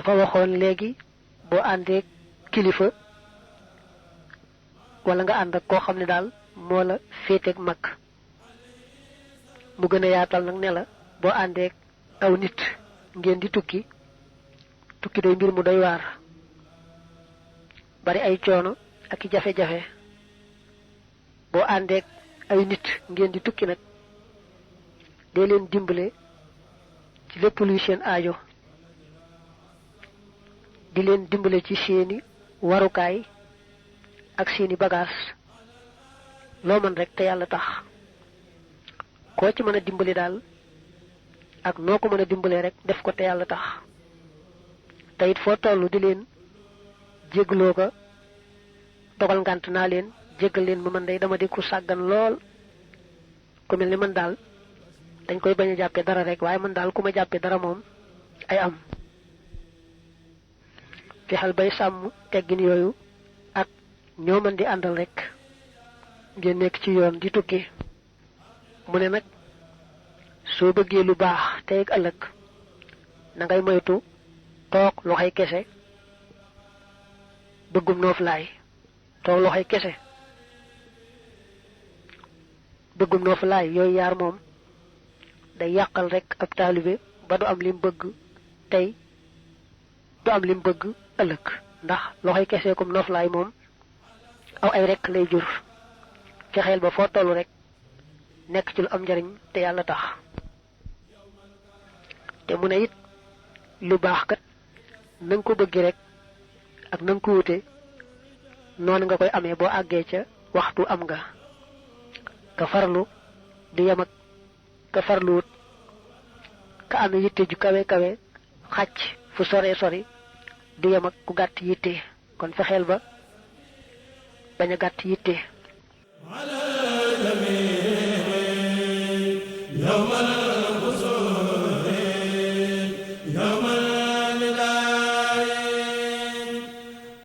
dafa waxoon léegi boo àndee kilifa wala nga ànd ak koo xam ne daal moo la féeteeg mag mu gën a yaatal nag ne la boo àndee aw nit ngeen di tukki day mbir mu doy waar bari ay coono ak i jafe-jafe boo àndee ay nit ngeen di tukki nag dee leen dimbale ci lépp luy seen aajo di leen dimbale ci seeni warukaay ak seeni bagaas loo mën rek te yàlla tax koo ci mën a dimbali daal ak noo ko mën a dimbalee rek def ko te yàlla tax te it foo tollu di leen jégloo ko dogal ngant naa leen jéggal leen ma man day dama di ku sàggan lool ku mel ni man daal dañ koy bañ a jàppee dara rek waaye man daal ku ma jàppee dara moom ay am fexeel bay sàmm teggin yooyu ak ñoo mën di àndal rek ngeen nekk ci yoon di tukki mu ne nag soo bëggee lu baax tey ak ëllëg na ngay moytu toog loxoy kese bëggum nooflaay toog loxoy kese bëggum nooflaay yooyu yaar moom day yàqal rek ab taalibe ba du am lim bëgg tey du am lim bëgg ëllëg ndax loxoy kese comme nooflaay moom aw ay rek lay jur fexeel ba foo tollu rek nekk ci lu am njariñ te yàlla tax te mu ne it lu baax kat na nga ko bëgg rek ak na nga ko wute noonu nga koy amee boo àggee ca waxtu am nga ka farlu di yem ak ka farluwut ka amee yitte ju kawe kawe xàcc fu sore sori di yem ak ku gàtt yitte kon fexeel ba bañ a gàtt yitte